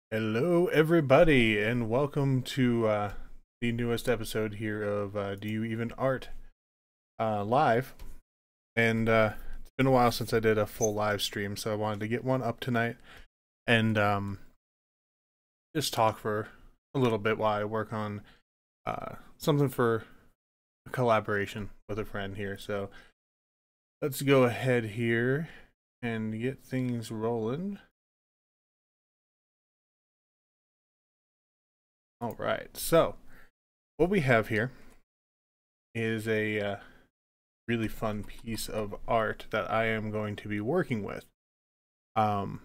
Hello, everybody, and welcome to the newest episode here of Do You Even Art live. And it's been a while since I did a full live stream, so I wanted to get one up tonight and just talk for a little bit while I work on something for a collaboration with a friend here. So let's go ahead here and get things rolling. All right, so what we have here is a really fun piece of art that I am going to be working with. Um,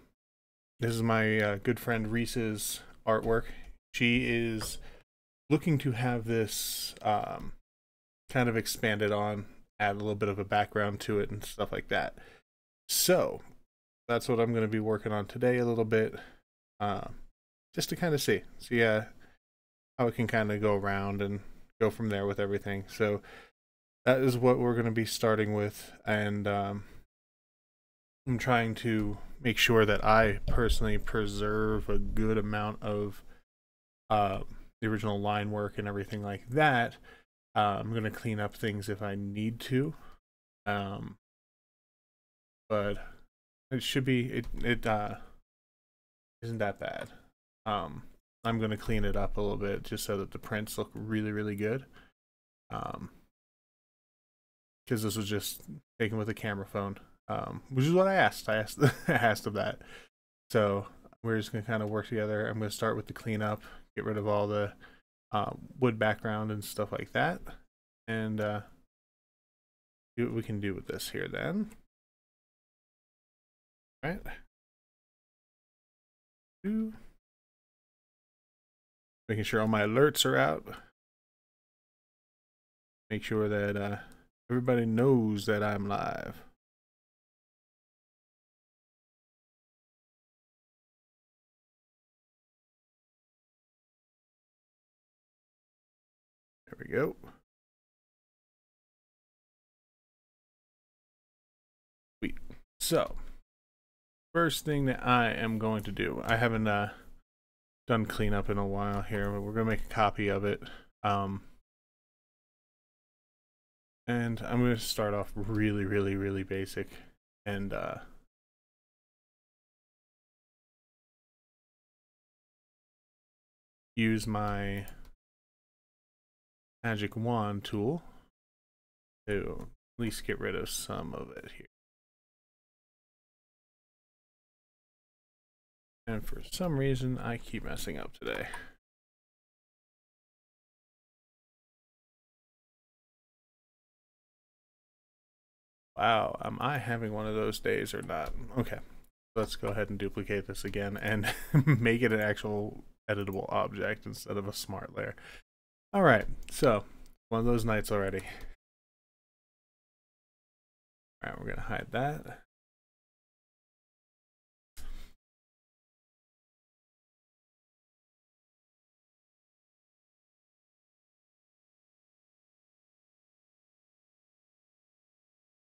this is my good friend Reese's artwork. She is looking to have this kind of expanded on, add a little bit of a background to it and stuff like that. So that's what I'm going to be working on today a little bit, just to kind of see how it can kind of go around and go from there with everything. So that is what we're going to be starting with, and I'm trying to make sure that I personally preserve a good amount of the original line work and everything like that. I'm going to clean up things if I need to, but it should be it isn't that bad. I'm going to clean it up a little bit just so that the prints look really good. Because this was just taken with a camera phone, which is what I asked. I asked of that. So we're just gonna kind of work together. I'm gonna start with the cleanup, get rid of all the wood background and stuff like that, and see what we can do with this here then. All right. Making sure all my alerts are out. Make sure that everybody knows that I'm live. There we go. Sweet. So, first thing that I am going to do, I haven't done cleanup in a while here, but we're gonna make a copy of it. And I'm gonna start off really basic and use my magic wand tool to at least get rid of some of it here. And for some reason, I keep messing up today. Wow, am I having one of those days or not? Okay, let's go ahead and duplicate this again and make it an actual editable object instead of a smart layer. All right, so one of those nights already. All right, we're gonna hide that.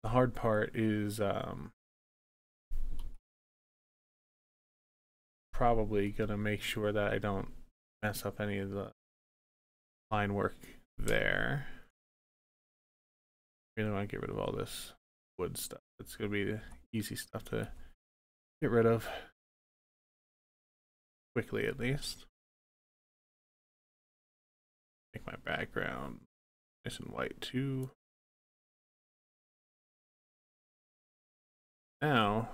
The hard part is probably gonna make sure that I don't mess up any of the line work there. Really want to get rid of all this wood stuff. It's gonna be the easy stuff to get rid of quickly, at least. Make my background nice and white too. Now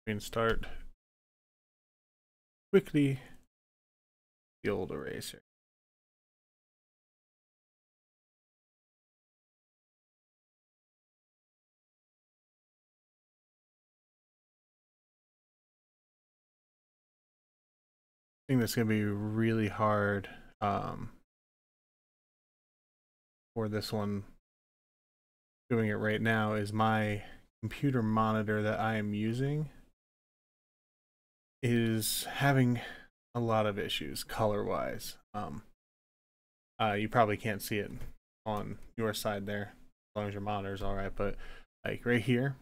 we can start quickly the old eraser. I think that's gonna be really hard for this one. Doing it right now is my computer monitor that I am using is having a lot of issues color wise. You probably can't see it on your side there as long as your monitor's all right, but like right here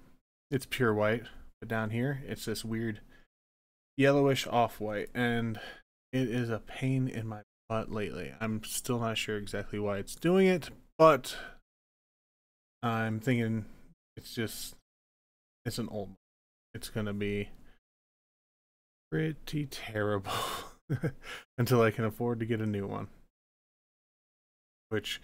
it's pure white, but down here it's this weird yellowish off-white, and it is a pain in my butt lately. I'm still not sure exactly why it's doing it, but I'm thinking it's an old one. It's gonna be pretty terrible until I can afford to get a new one, which,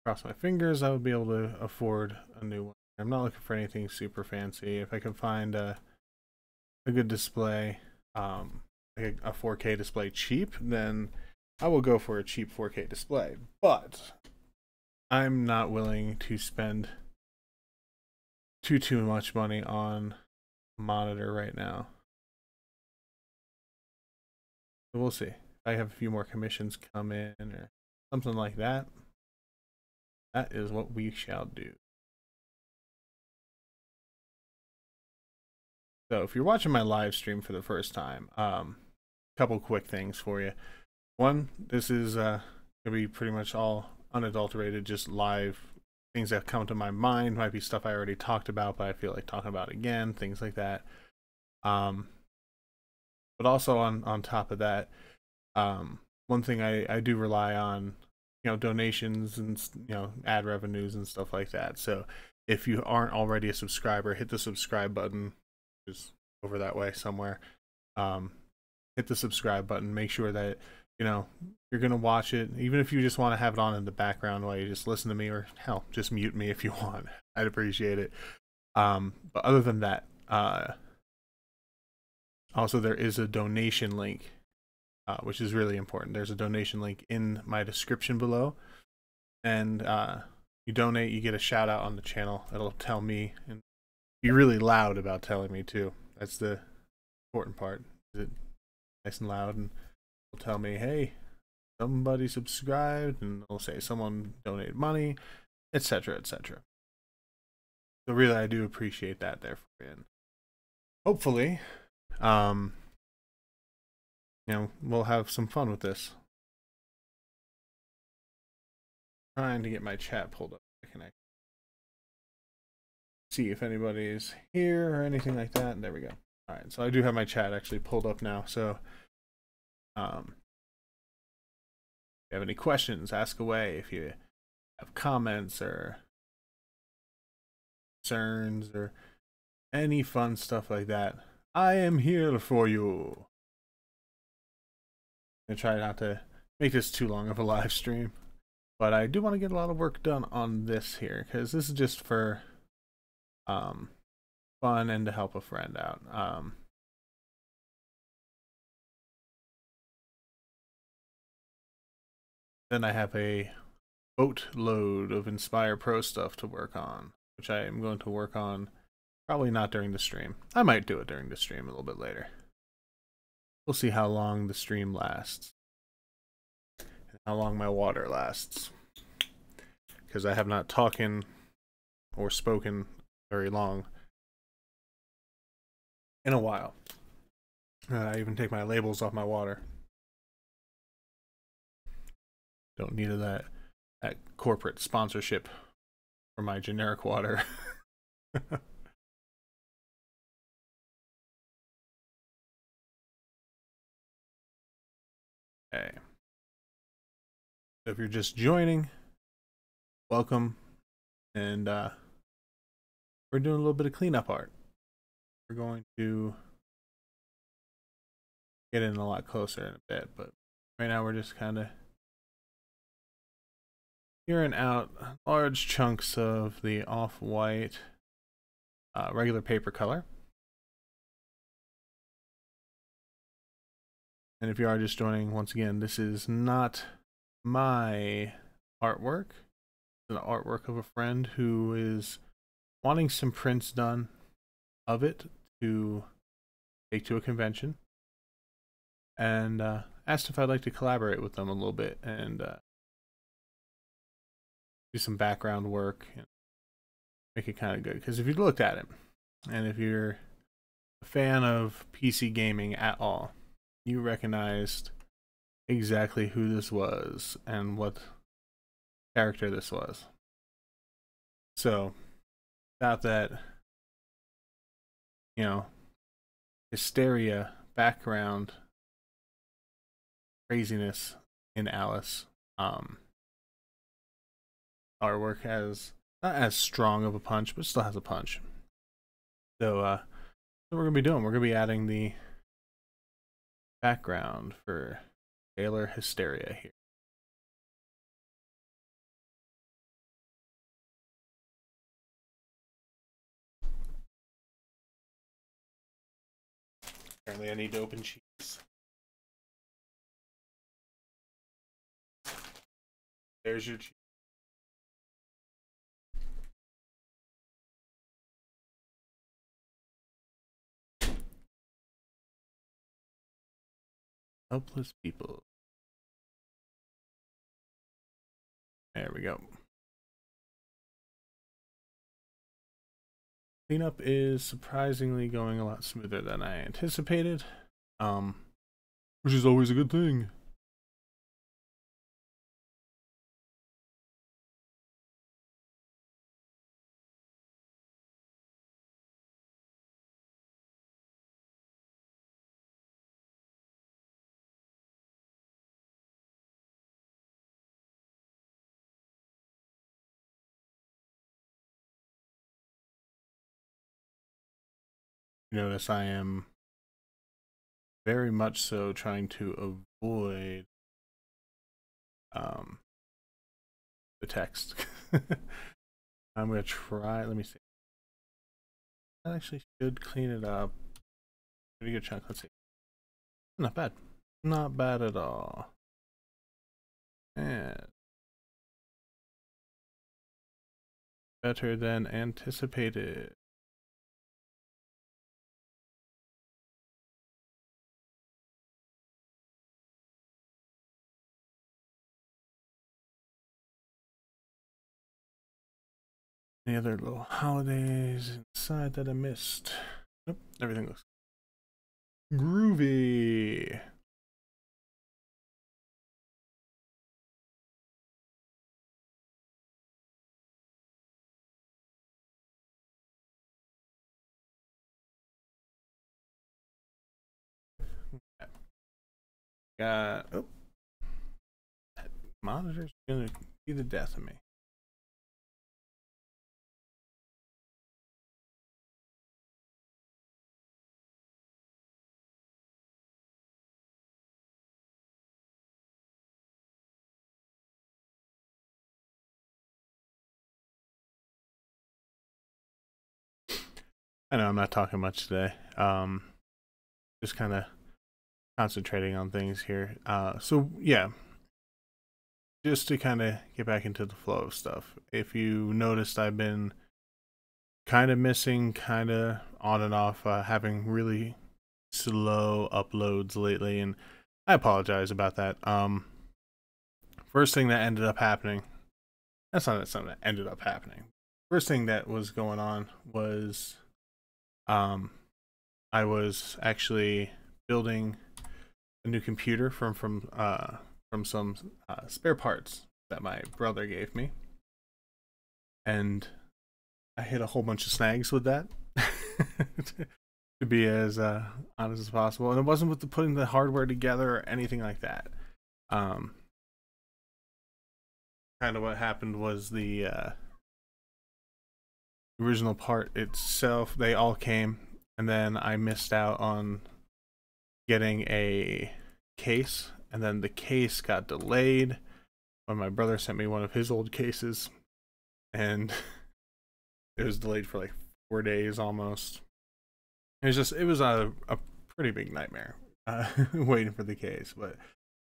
cross my fingers, I would be able to afford a new one. I'm not looking for anything super fancy. If I can find a good display, like a 4K display cheap, then I will go for a cheap 4K display. But I'm not willing to spend too much money on a monitor right now. So we'll see. If I have a few more commissions come in or something like that, that is what we shall do. So if you're watching my live stream for the first time, couple quick things for you. One, this is gonna be pretty much all unadulterated, just live things that come to my mind. Might be stuff I already talked about, but I feel like talking about again, things like that. But also on top of that, one thing I do rely on, donations and ad revenues and stuff like that. So if you aren't already a subscriber, hit the subscribe button. Just over that way somewhere. Hit the subscribe button. Make sure that you're gonna watch it, even if you just want to have it on in the background while you just listen to me, or hell, just mute me if you want. I'd appreciate it. But other than that, also there is a donation link, which is really important. There's a donation link in my description below, and you donate, you get a shout out on the channel. It'll tell me, and be really loud about telling me too. That's the important part. Is it nice and loud, and it'll tell me, hey, somebody subscribed, and it'll say someone donated money, etc., etc. So really, I do appreciate that there for you. And hopefully, we'll have some fun with this. Trying to get my chat pulled up. I can see if anybody's here or anything like that. And there we go. All right, so I do have my chat actually pulled up now. So, if you have any questions, ask away. If you have comments or concerns or any fun stuff like that, I am here for you. I'm gonna try not to make this too long of a live stream, but I do want to get a lot of work done on this here, because this is just for fun and to help a friend out. Then I have a boatload of Inspire Pro stuff to work on, which I am going to work on probably not during the stream. I might do it during the stream a little bit later. We'll see how long the stream lasts and how long my water lasts, because I have not talking or spoken very long in a while. I even take my labels off my water. Don't need that corporate sponsorship for my generic water. Okay. So if you're just joining, welcome. And we're doing a little bit of cleanup art. We're going to get in a lot closer in a bit, but right now we're just kind of clearing out large chunks of the off-white regular paper color. And if you are just joining, once again, this is not my artwork. It's an artwork of a friend who is wanting some prints done of it to take to a convention, and asked if I'd like to collaborate with them a little bit and do some background work and make it kind of good. Because if you looked at it, and if you're a fan of PC gaming at all, you recognized exactly who this was and what character this was. So, without that, hysteria background craziness in Alice. Artwork has not as strong of a punch, but still has a punch. So, what we're gonna be doing, we're gonna be adding the background for Taylor Hysteria here. Apparently, I need to open cheese. There's your cheese. Helpless people. There we go. Cleanup is surprisingly going a lot smoother than I anticipated, which is always a good thing. Notice I am very much so trying to avoid the text. I'm gonna try. Let me see. I actually should clean it up. Pretty good chunk. Let's see. Not bad. Not bad at all. And better than anticipated. Any other little holidays inside that I missed? Nope, everything looks groovy. Got that monitor's gonna be the death of me. I know I'm not talking much today. Just kind of concentrating on things here. So yeah, just to kind of get back into the flow of stuff. If you noticed, I've been kind of missing, kind of on and off, having really slow uploads lately, and I apologize about that. First thing that ended up happening. That's not something that ended up happening. First thing that was going on was I was actually building a new computer from some spare parts that my brother gave me, and I hit a whole bunch of snags with that. To be as honest as possible, and it wasn't with putting the hardware together or anything like that. Kind of what happened was the original part itself, they all came, and then I missed out on getting a case, and then the case got delayed when my brother sent me one of his old cases, and it was delayed for like 4 days almost. It was a pretty big nightmare waiting for the case, but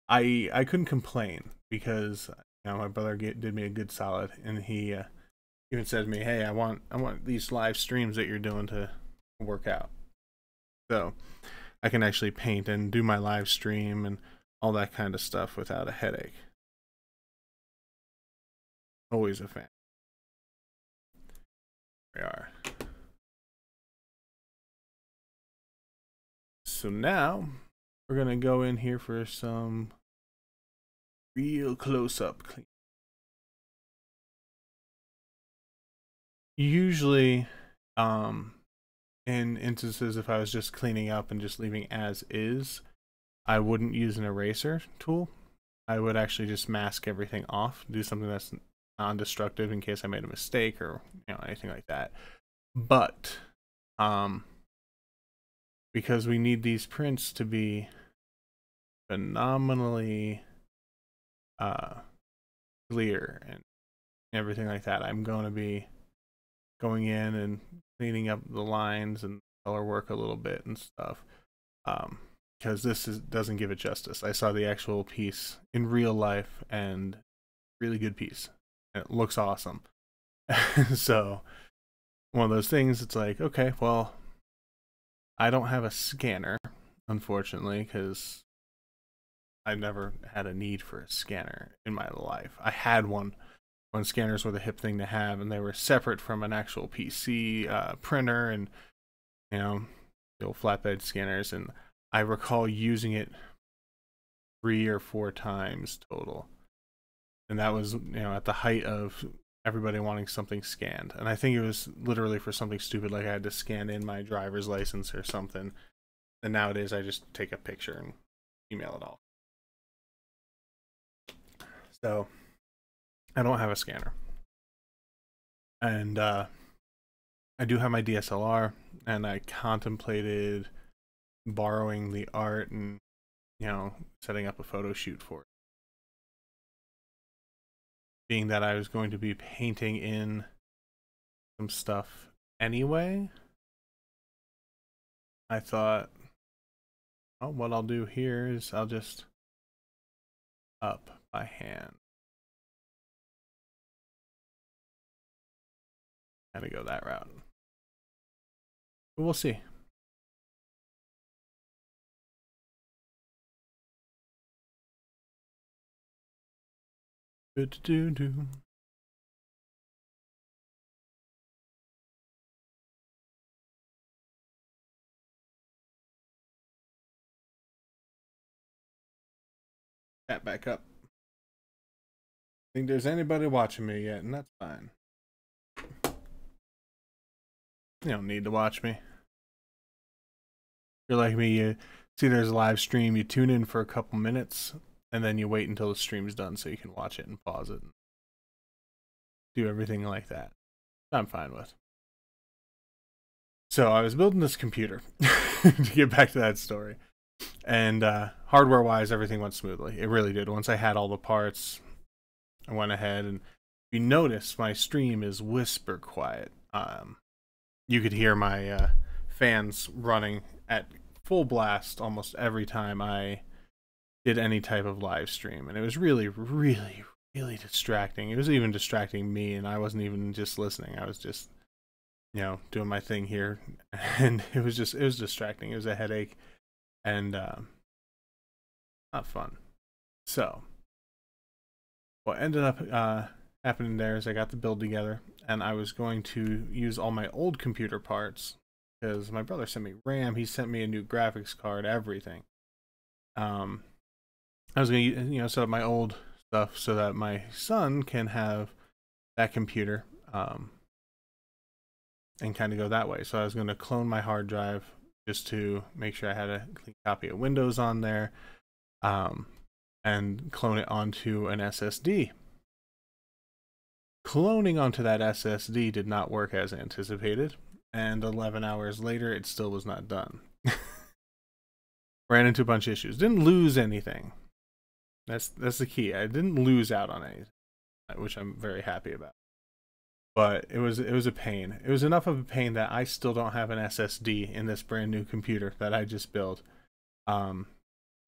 I couldn't complain because my brother did me a good solid, and he even said to me, "Hey, I want these live streams that you're doing to work out, so I can actually paint and do my live stream and all that kind of stuff without a headache." Always a fan. We are. So now we're gonna go in here for some real close-up clean. Usually, in instances, if I was just cleaning up and just leaving as is, I wouldn't use an eraser tool. I would actually just mask everything off, do something that's non-destructive in case I made a mistake or anything like that. But because we need these prints to be phenomenally clear and everything like that, I'm going to be going in and cleaning up the lines and color work a little bit and stuff, because this doesn't give it justice. I saw the actual piece in real life, and really good piece. It looks awesome. So one of those things, it's like, okay, well, I don't have a scanner, unfortunately, because I never had a need for a scanner in my life. I had one when scanners were the hip thing to have, and they were separate from an actual PC printer and the old flatbed scanners. And I recall using it 3 or 4 times total, and that was at the height of everybody wanting something scanned. And I think it was literally for something stupid, like I had to scan in my driver's license or something. And nowadays I just take a picture and email it all. So I don't have a scanner, and I do have my DSLR, and I contemplated borrowing the art and setting up a photo shoot for it. Being that I was going to be painting in some stuff anyway, I thought, oh, what I'll do here is I'll just up by hand. Gotta go that route. But we'll see. Good to do. Chat back up. Think there's anybody watching me yet, and that's fine. You don't need to watch me. If you're like me, you see there's a live stream, you tune in for a couple minutes, and then you wait until the stream's done so you can watch it and pause it and do everything like that. I'm fine with. So I was building this computer to get back to that story, and hardware wise everything went smoothly. It really did. Once I had all the parts, I went ahead, and you notice my stream is whisper quiet. You could hear my fans running at full blast almost every time I did any type of live stream, and it was really distracting. It was even distracting me, and I wasn't even just listening. I was just doing my thing here, and it was distracting. It was a headache, and not fun. So what ended up happening there is I got the build together, and I was going to use all my old computer parts, because my brother sent me RAM, he sent me a new graphics card, everything. I was going to set up my old stuff so that my son can have that computer, and kind of go that way. So I was going to clone my hard drive just to make sure I had a clean copy of Windows on there, and clone it onto an SSD. Cloning onto that SSD did not work as anticipated, and 11 hours later it still was not done. Ran into a bunch of issues. Didn't lose anything. That's the key. I didn't lose out on anything, which I'm very happy about. But it was a pain. It was enough of a pain that I still don't have an SSD in this brand new computer that I just built. I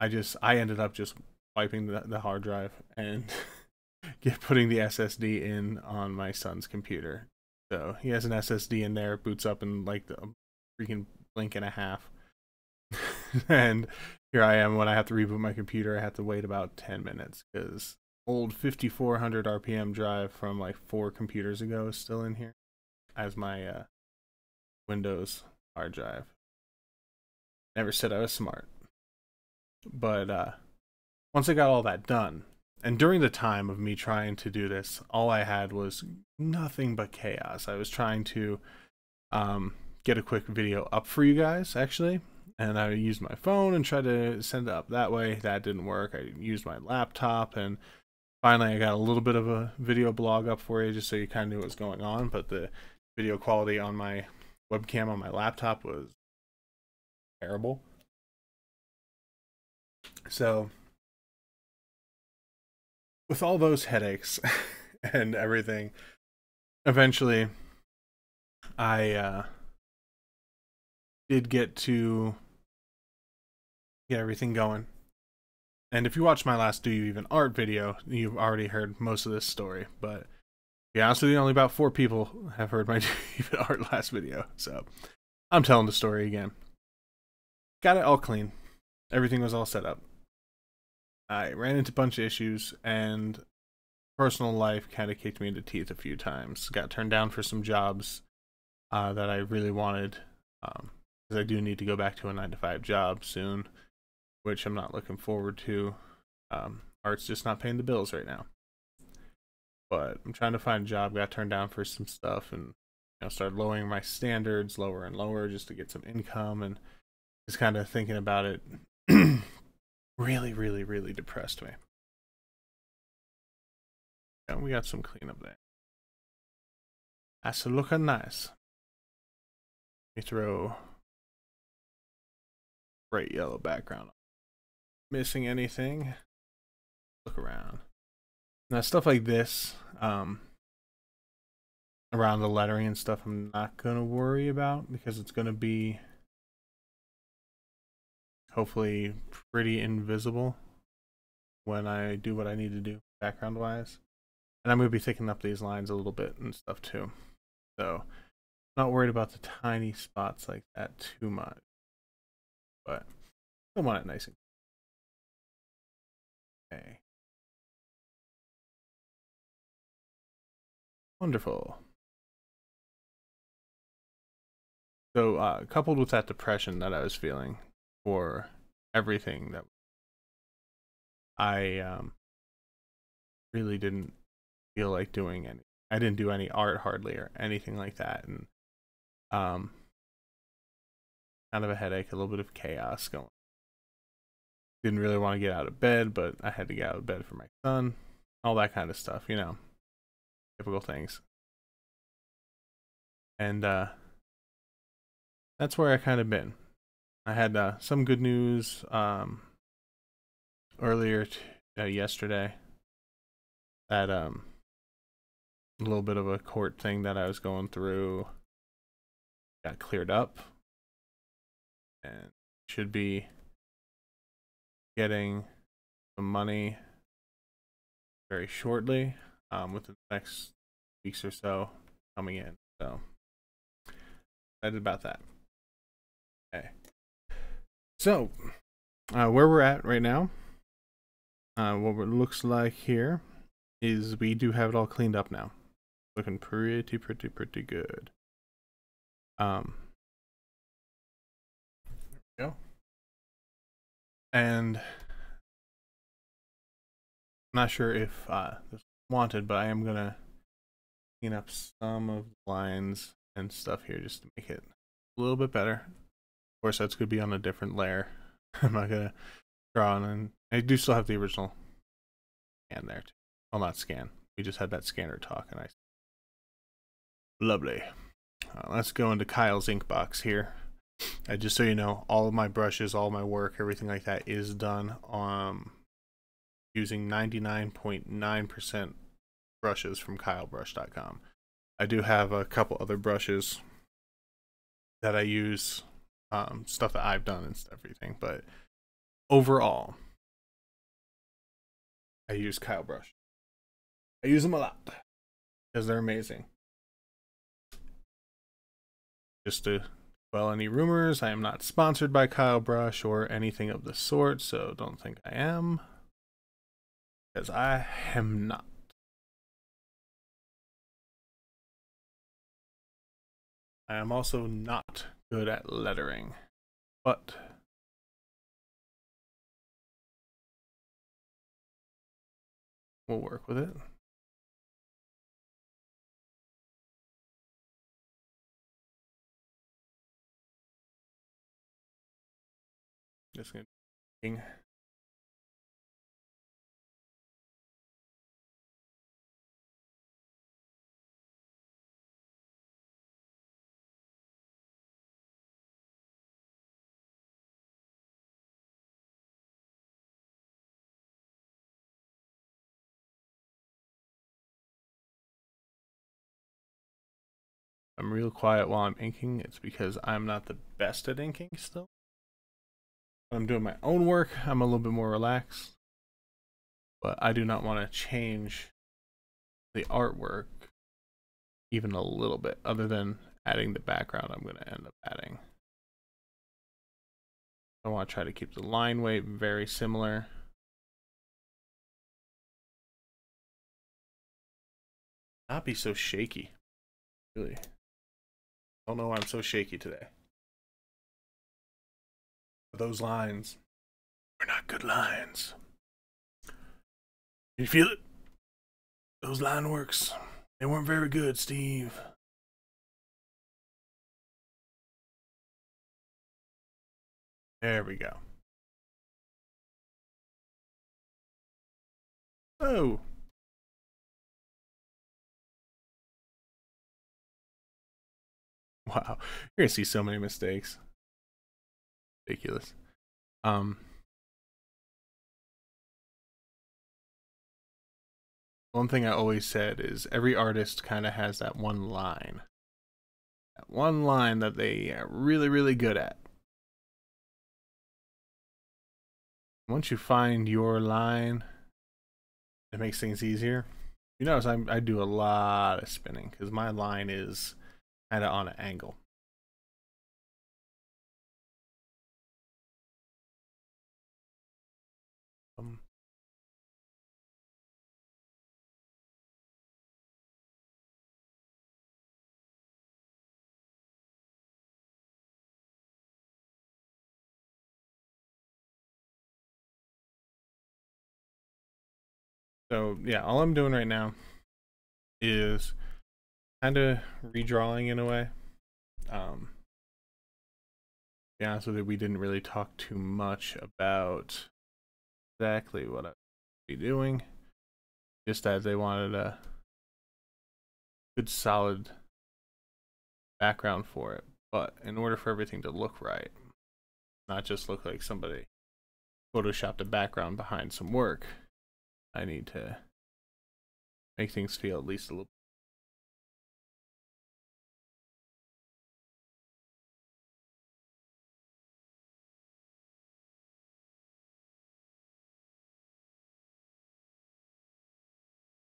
ended up just wiping the hard drive and putting the SSD in on my son's computer. So he has an SSD in there, boots up in like the freaking blink and a half. And here I am, when I have to reboot my computer, I have to wait about 10 minutes because old 5400 RPM drive from like 4 computers ago is still in here as my Windows hard drive. Never said I was smart. But once I got all that done, and during the time of me trying to do this, all I had was nothing but chaos. I was trying to get a quick video up for you guys, actually. And I used my phone and tried to send it up that way. That didn't work. I used my laptop, and finally I got a little bit of a video blog up for you just so you kind of knew what was going on. But the video quality on my webcam on my laptop was terrible. So with all those headaches and everything, eventually I did get to get everything going. And if you watched my last Do You Even Art video, you've already heard most of this story. But to be honest with you, only about 4 people have heard my Do You Even Art last video. So I'm telling the story again. Got it all clean. Everything was all set up. I ran into a bunch of issues, and personal life kind of kicked me in the teeth a few times. Got turned down for some jobs that I really wanted, because I do need to go back to a 9-to-5 job soon, which I'm not looking forward to. Art's just not paying the bills right now. But I'm trying to find a job. Got turned down for some stuff, and started lowering my standards lower and lower just to get some income, and just kind of thinking about it really, really, really depressed me. And we got some cleanup there. That's looking nice. Let me throw bright yellow background on. Missing anything? Look around. Now stuff like this, around the lettering and stuff, I'm not gonna worry about because it's gonna be hopefully pretty invisible when I do what I need to do background wise. And I'm gonna be thickening up these lines a little bit and stuff too. So not worried about the tiny spots like that too much. But I want it nice and okay. Wonderful. So coupled with that depression that I was feeling for everything, that I really didn't feel like doing any. I didn't do any art hardly or anything like that, and kind of a headache, a little bit of chaos going. Didn't really want to get out of bed, but I had to get out of bed for my son, all that kind of stuff, typical things. And that's where I kind of been. I had some good news earlier yesterday that a little bit of a court thing that I was going through got cleared up, and should be getting some money very shortly, within the next weeks or so coming in. So excited about that. Okay. So where we're at right now, what it looks like here is we do have it all cleaned up now. Looking pretty good. There we go. And I'm not sure if this is wanted, but I am gonna clean up some of the lines and stuff here just to make it a little bit better. Of course, that's gonna be on a different layer. I'm not gonna draw on, and I do still have the original scan there too. Well, not scan. We just had that scanner talk, and lovely. Let's go into Kyle's ink box here. Just so you know, all of my brushes, all my work, everything like that is done using 99.9% brushes from kylebrush.com. I do have a couple other brushes that I use, stuff that I've done and everything, but overall, I use Kyle Brush. I use them a lot because they're amazing. Just to quell any rumors, I am not sponsored by Kyle Brush or anything of the sort, so don't think I am, because I am not. I am also not good at lettering, but we'll work with it. Just gonna. I'm real quiet while I'm inking. It's because I'm not the best at inking still. When I'm doing my own work, I'm a little bit more relaxed. But I do not want to change the artwork even a little bit, other than adding the background I'm going to end up adding. I want to try to keep the line weight very similar. Not be so shaky. Really. I don't know why I'm so shaky today. Those lines were not good lines. You feel it? Those line works, they weren't very good, Steve. There we go. Oh. Wow. You're gonna see so many mistakes. Ridiculous. One thing I always said is every artist kind of has that one line. That one line that they are really, really good at. Once you find your line, it makes things easier. You notice I do a lot of spinning because my line is kind of on an angle. So yeah, all I'm doing right now is kind of redrawing in a way. To be honest with you, we didn't really talk too much about exactly what I'd be doing. Just that they wanted a good solid background for it. But in order for everything to look right, not just look like somebody photoshopped a background behind some work, I need to make things feel at least a little.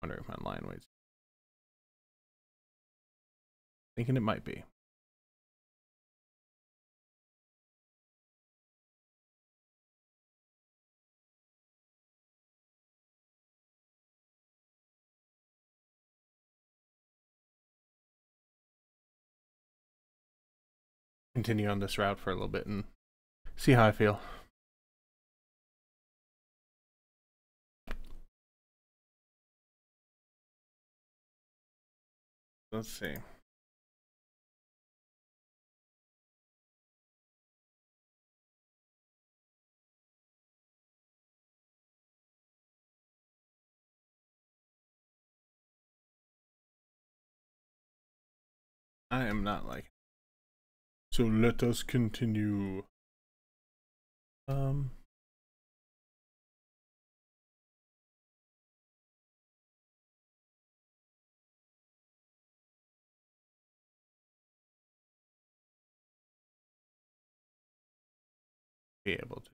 I wonder if my line weights. Thinking it might be. Continue on this route for a little bit and see how I feel. Let's see. I am not like. So let us continue. Be able to.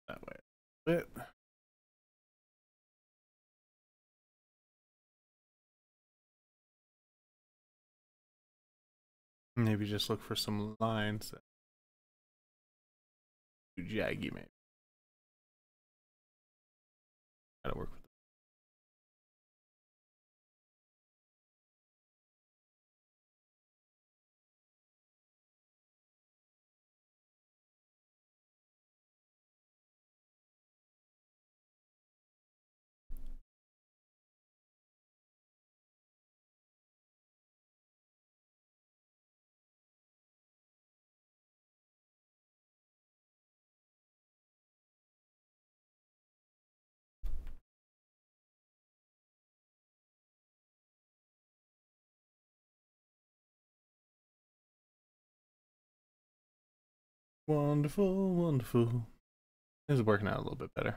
That way a bit. Maybe just look for some lines that too jaggy, maybe. Gotta work with it. Wonderful, wonderful. This is working out a little bit better.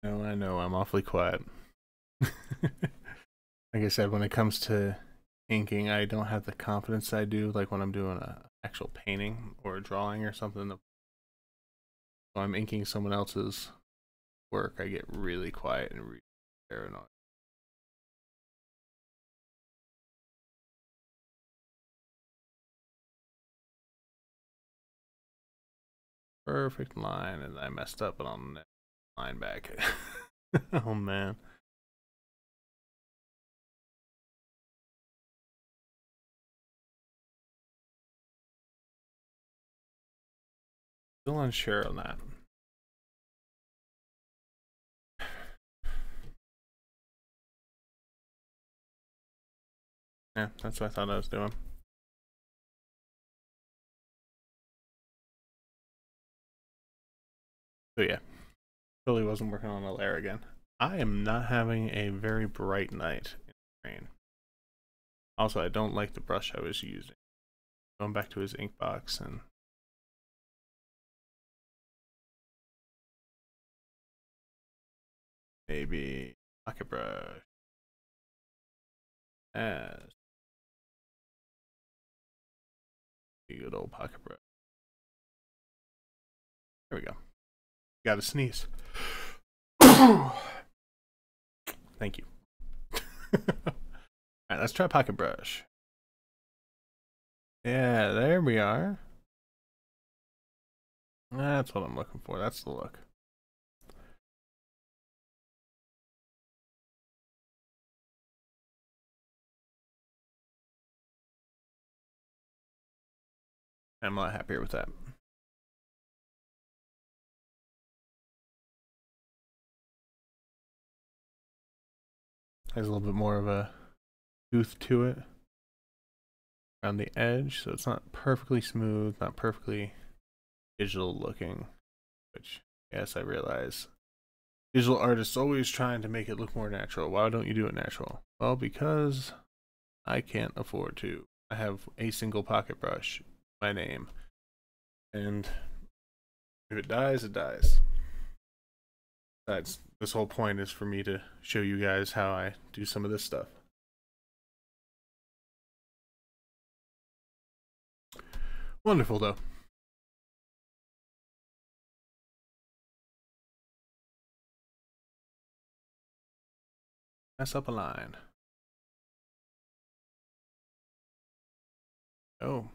No, I know, I'm awfully quiet. Like I said, when it comes to inking, I don't have the confidence I do, like when I'm doing a actual painting or a drawing or something. So I'm inking someone else's work, I get really quiet and really paranoid. Perfect line, and I messed up and on the line back. Oh man. Still unsure on that. Yeah, that's what I thought I was doing. So yeah, totally wasn't working on a layer again. I am not having a very bright night in the rain. Also, I don't like the brush I was using. Going back to his ink box and maybe pocket brush. As a good old pocket brush. There we go. Got to sneeze. Thank you. Alright, let's try pocket brush. Yeah, there we are. That's what I'm looking for. That's the look. I'm a lot happier with that. Has a little bit more of a tooth to it around the edge, so it's not perfectly smooth, not perfectly digital looking, which, yes, I realize digital artists always trying to make it look more natural. Why don't you do it natural? Well, because I can't afford to. I have a single pocket brush, my name, and if it dies, it dies. This whole point is for me to show you guys how I do some of this stuff. Wonderful, though. Mess up a line. Oh.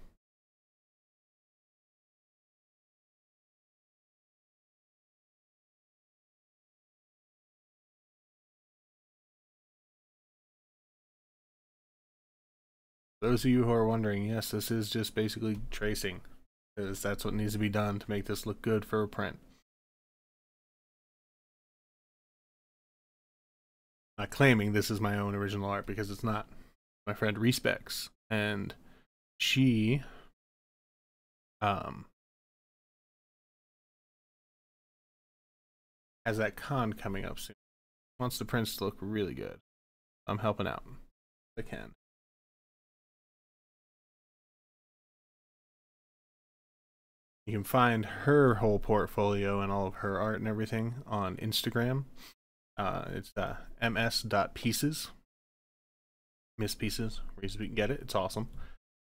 Those of you who are wondering, yes, this is just basically tracing, because that's what needs to be done to make this look good for a print. Not claiming this is my own original art, because it's not. My friend Respecs, and she has that con coming up soon. Wants the prints to look really good. I'm helping out if I can. You can find her whole portfolio and all of her art and everything on Instagram. It's ms.pieces. Miss Pieces, where you can get it. It's awesome.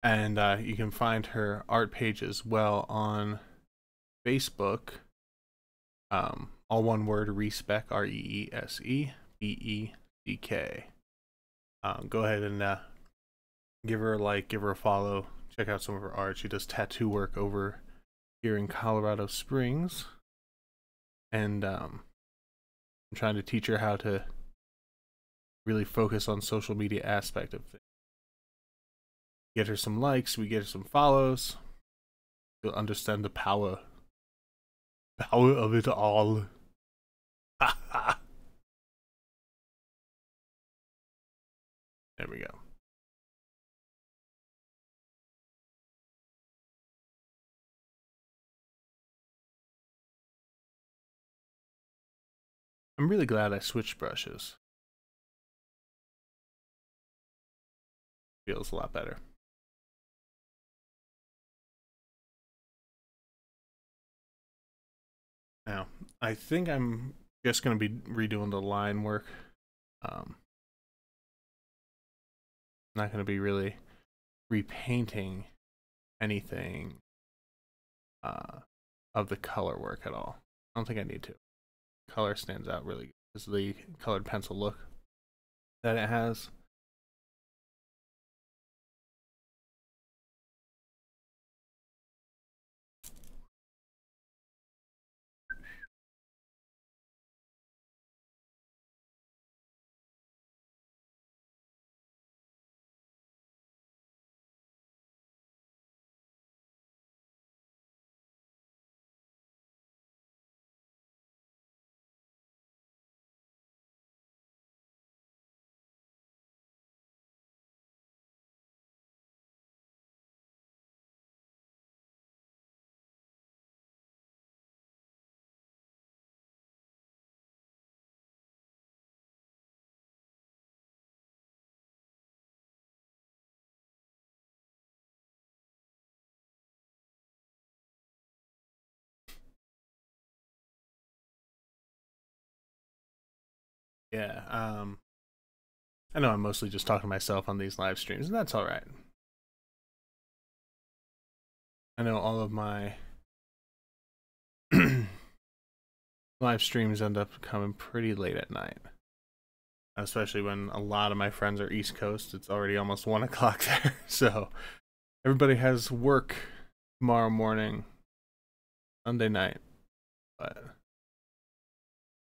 And you can find her art page as well on Facebook. All one word, Respec, REESEBECK. Go ahead and give her a like, give her a follow. Check out some of her art. She does tattoo work over here in Colorado Springs. And I'm trying to teach her how to really focus on social media aspect of things. get her some likes, we get her some follows. You'll understand the power of it all. There we go. I'm really glad I switched brushes. Feels a lot better. Now, I think I'm just going to be redoing the line work. Not going to be really repainting anything of the color work at all. I don't think I need to. Color stands out really good. This is the colored pencil look that it has. Yeah, I know I'm mostly just talking to myself on these live streams, and that's all right. I know all of my live streams end up coming pretty late at night, especially when a lot of my friends are East Coast. It's already almost 1 o'clock there, so everybody has work tomorrow morning, Sunday night. But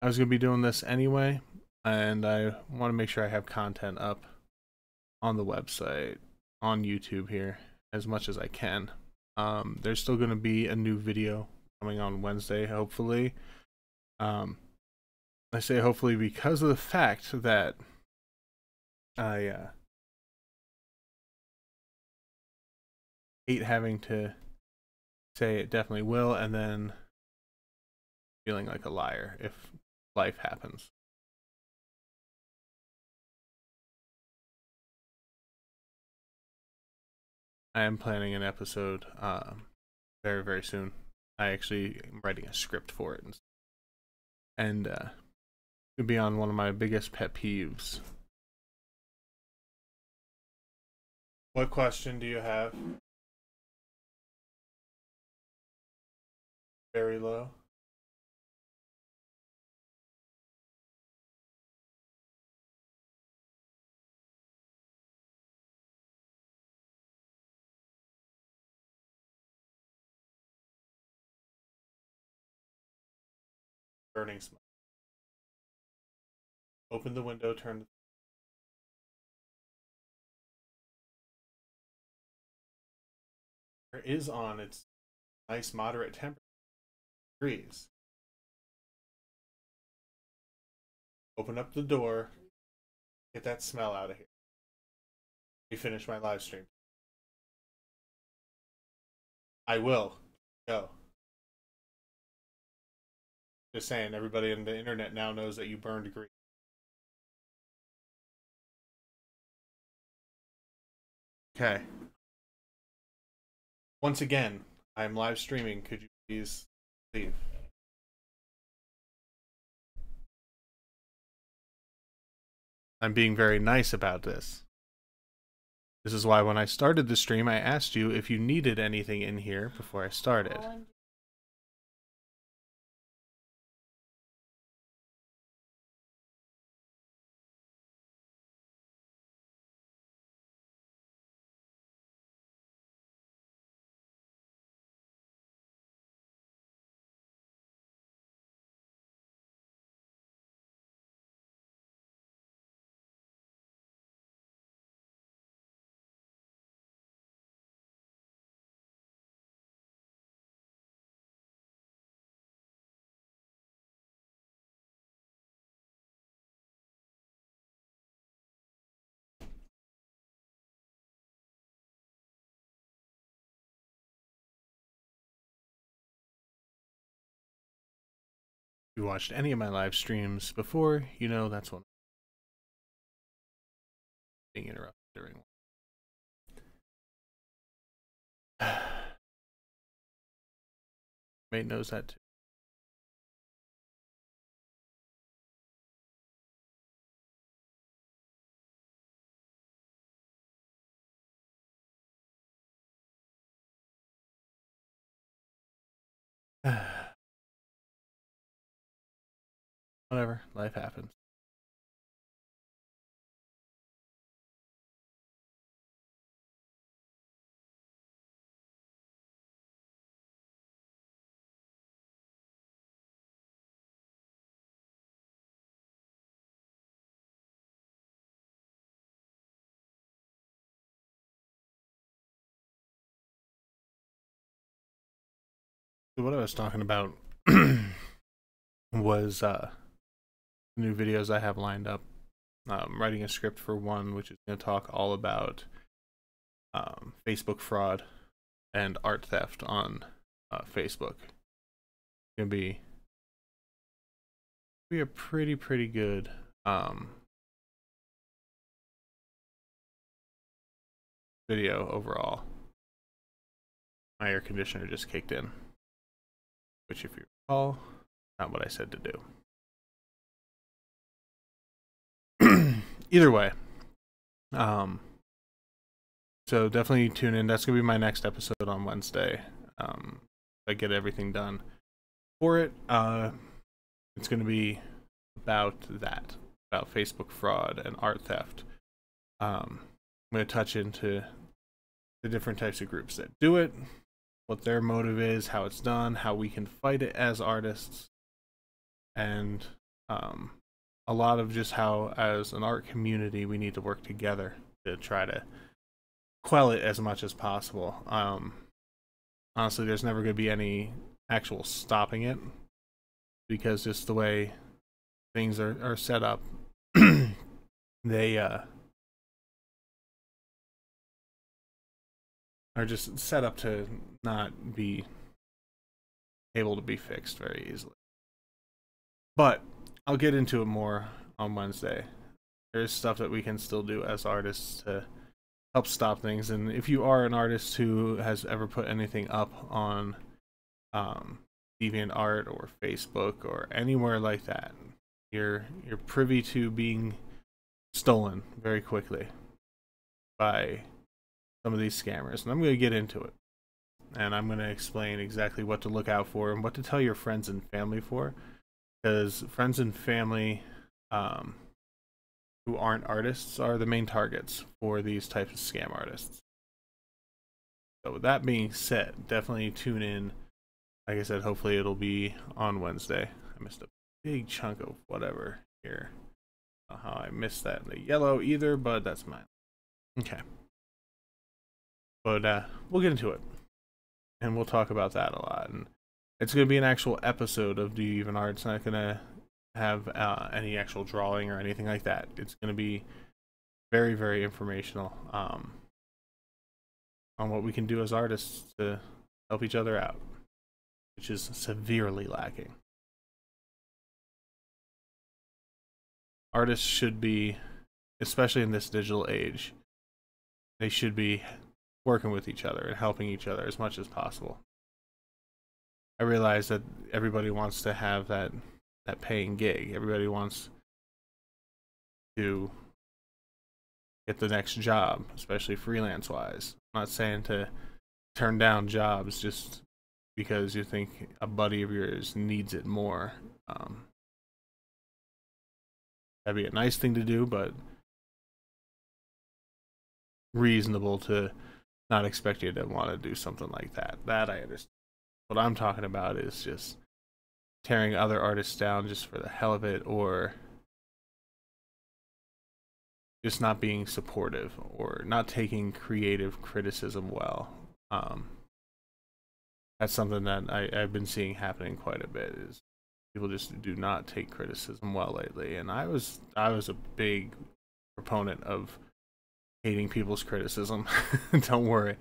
I was gonna be doing this anyway, and I want to make sure I have content up on the website, on YouTube here, as much as I can. There's still going to be a new video coming on Wednesday, hopefully. I say hopefully because of the fact that I hate having to say it definitely will, and then feeling like a liar if life happens. I am planning an episode very, very soon. I actually am writing a script for it, and it'll be on one of my biggest pet peeves. What question do you have? Very low. Burning smoke. Open the window, turn the air is on. It's nice moderate temperature. Degrees. Open up the door. Get that smell out of here. We finish my live stream. I will. Go. Just saying, everybody on the internet now knows that you burned green. Okay. Once again, I am live streaming. Could you please leave? I'm being very nice about this. This is why when I started the stream, I asked you if you needed anything in here before I started. you watched any of my live streams before, you know that's when I'm being interrupted during one. Mate knows that too. Whatever, life happens. So what I was talking about was new videos I have lined up. Writing a script for one, which is going to talk all about Facebook fraud and art theft on Facebook. It's going to be a pretty good video overall. My air conditioner just kicked in, which, if you recall, not what I said to do. Either way, so definitely tune in. That's gonna be my next episode on Wednesday. If I get everything done for it, it's gonna be about that, about Facebook fraud and art theft. I'm gonna touch into the different types of groups that do it, what their motive is, how it's done, how we can fight it as artists, and a lot of just how, as an art community, we need to work together to try to quell it as much as possible. Honestly, there's never going to be any actual stopping it, because just the way things are set up, they are just set up to not be able to be fixed very easily. But I'll get into it more on Wednesday. There's stuff that we can still do as artists to help stop things. And if you are an artist who has ever put anything up on DeviantArt or Facebook or anywhere like that, you're privy to being stolen very quickly by some of these scammers. And I'm going to get into it. And I'm going to explain exactly what to look out for and what to tell your friends and family for. Because friends and family who aren't artists are the main targets for these types of scam artists. So with that being said, definitely tune in. Like I said, hopefully it'll be on Wednesday. I missed a big chunk of whatever here. I don't know how I missed that in the yellow either, but that's mine. Okay. But we'll get into it. And we'll talk about that a lot. And it's going to be an actual episode of Do You Even Art. It's not going to have any actual drawing or anything like that. It's going to be very, very informational on what we can do as artists to help each other out, which is severely lacking. Artists should be, especially in this digital age, they should be working with each other and helping each other as much as possible. I realize that everybody wants to have that paying gig. Everybody wants to get the next job, especially freelance wise. I'm not saying to turn down jobs just because you think a buddy of yours needs it more. That'd be a nice thing to do, but reasonable to not expect you to want to do something like that. That I understand. What I'm talking about is just tearing other artists down just for the hell of it, or just not being supportive, or not taking creative criticism well. That's something that I've been seeing happening quite a bit, is people just do not take criticism well lately. And I was a big proponent of hating people's criticism. Don't worry.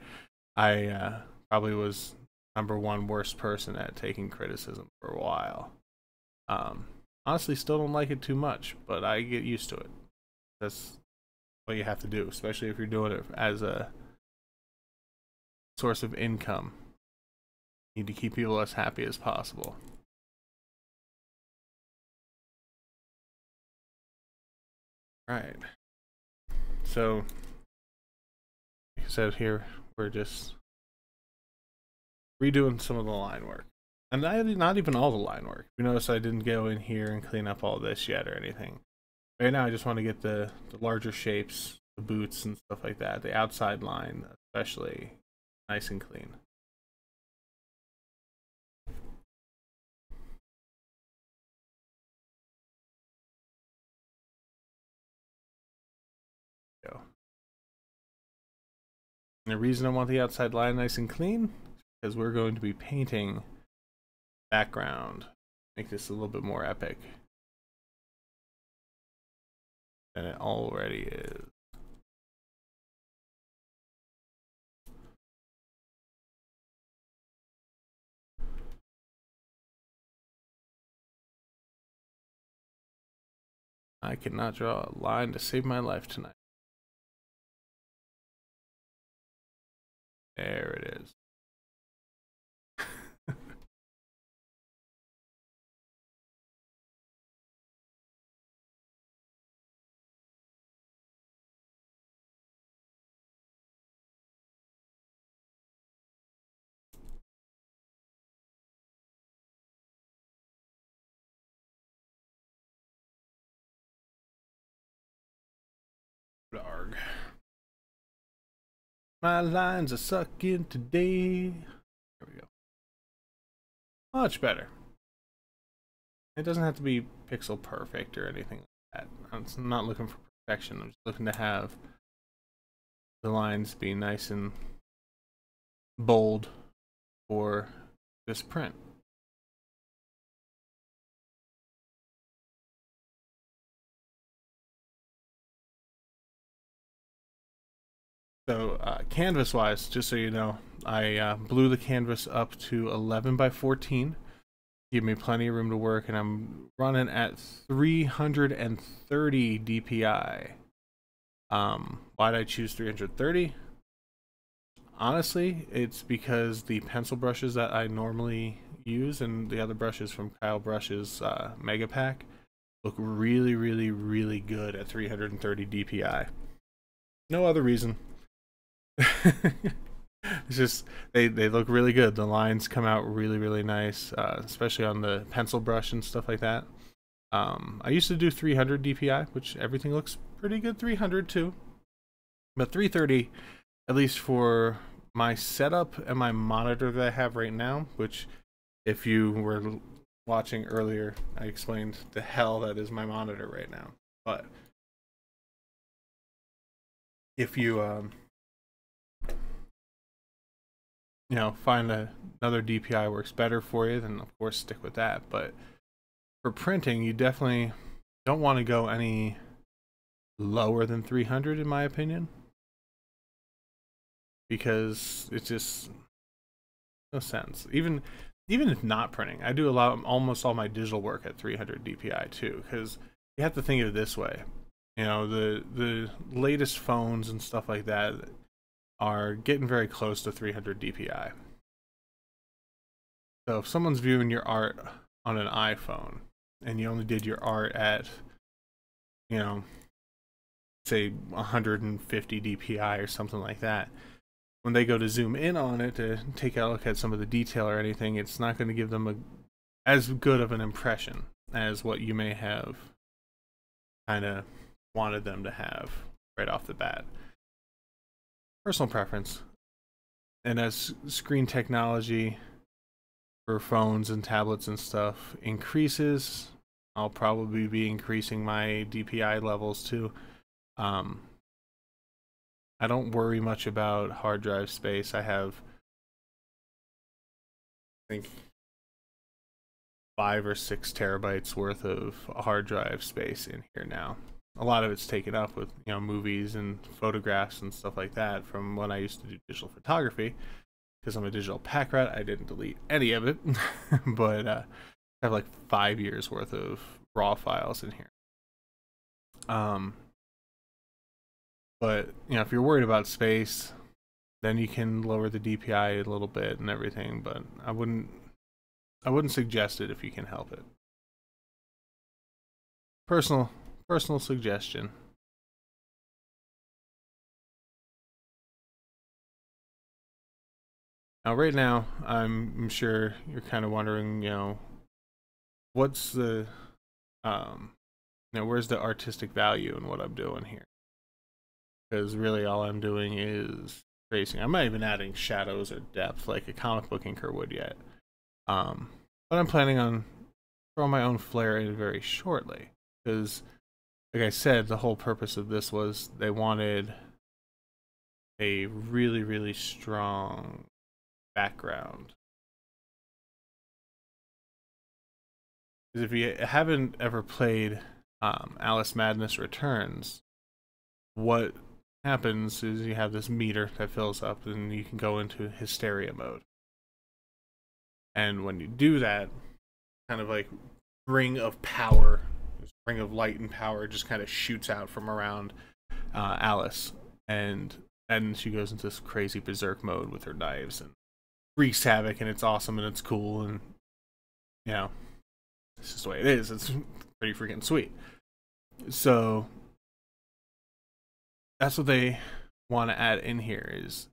I probably was #1 worst person at taking criticism for a while. Honestly, still don't like it too much, but I get used to it. That's what you have to do, especially if you're doing it as a source of income. You need to keep people as happy as possible. Right. So, like I said, here we're just redoing some of the line work. And not even all the line work. You notice I didn't go in here and clean up all this yet or anything. Right now I just want to get the larger shapes, the boots and stuff like that, the outside line especially, nice and clean. Go. And the reason I want the outside line nice and clean is because we're going to be painting background, make this a little bit more epic than it already is. I cannot draw a line to save my life tonight. There it is. Arg. My lines are sucking today. There we go. Much better. It doesn't have to be pixel perfect or anything like that. I'm not looking for perfection. I'm just looking to have the lines be nice and bold for this print. So canvas wise, just so you know, I blew the canvas up to 11 by 14. Give me plenty of room to work, and I'm running at 330 DPI. Why'd I choose 330? Honestly, it's because the pencil brushes that I normally use and the other brushes from Kyle Brush's Mega Pack look really, really, really good at 330 DPI. No other reason. It's just they look really good. The lines come out really, really nice, especially on the pencil brush and stuff like that. I used to do 300 DPI, which everything looks pretty good 300 too. But 330, at least for my setup and my monitor that I have right now, which if you were watching earlier, I explained the hell that is my monitor right now. But if you you know, find another DPI works better for you, then of course stick with that. But for printing, you definitely don't want to go any lower than 300 in my opinion, because it's just no sense. Even if not printing, I do almost all my digital work at 300 DPI too, because you have to think of it this way. You know, the latest phones and stuff like that are getting very close to 300 DPI. So if someone's viewing your art on an iPhone and you only did your art at, you know, say 150 DPI or something like that, when they go to zoom in on it to take a look at some of the detail or anything, it's not going to give them as good of an impression as what you may have kind of wanted them to have right off the bat. Personal preference. And as screen technology for phones and tablets and stuff increases, I'll probably be increasing my DPI levels too. I don't worry much about hard drive space. I have, I think, 5 or 6 terabytes worth of hard drive space in here now. A lot of it's taken up with, you know, movies and photographs and stuff like that from when I used to do digital photography. Because I'm a digital pack rat, I didn't delete any of it. But I have like 5 years worth of raw files in here. But you know, if you're worried about space, then you can lower the DPI a little bit and everything. But I wouldn't suggest it if you can help it. Personal suggestion. Now, right now, I'm sure you're kind of wondering, you know, what's the, you know, where's the artistic value in what I'm doing here? Because really, all I'm doing is tracing. I'm not even adding shadows or depth like a comic book inker would yet. But I'm planning on throwing my own flair in very shortly. Because, like I said, the whole purpose of this was they wanted a really, really strong background. Because if you haven't ever played Alice Madness Returns, what happens is you have this meter that fills up and you can go into hysteria mode. And when you do that, kind of like ring of power, this ring of light and power just kind of shoots out from around Alice. And then she goes into this crazy berserk mode with her knives and wreaks havoc, and it's awesome and it's cool, and you know, it's just the way it is. It's pretty freaking sweet. So that's what they want to add in here, is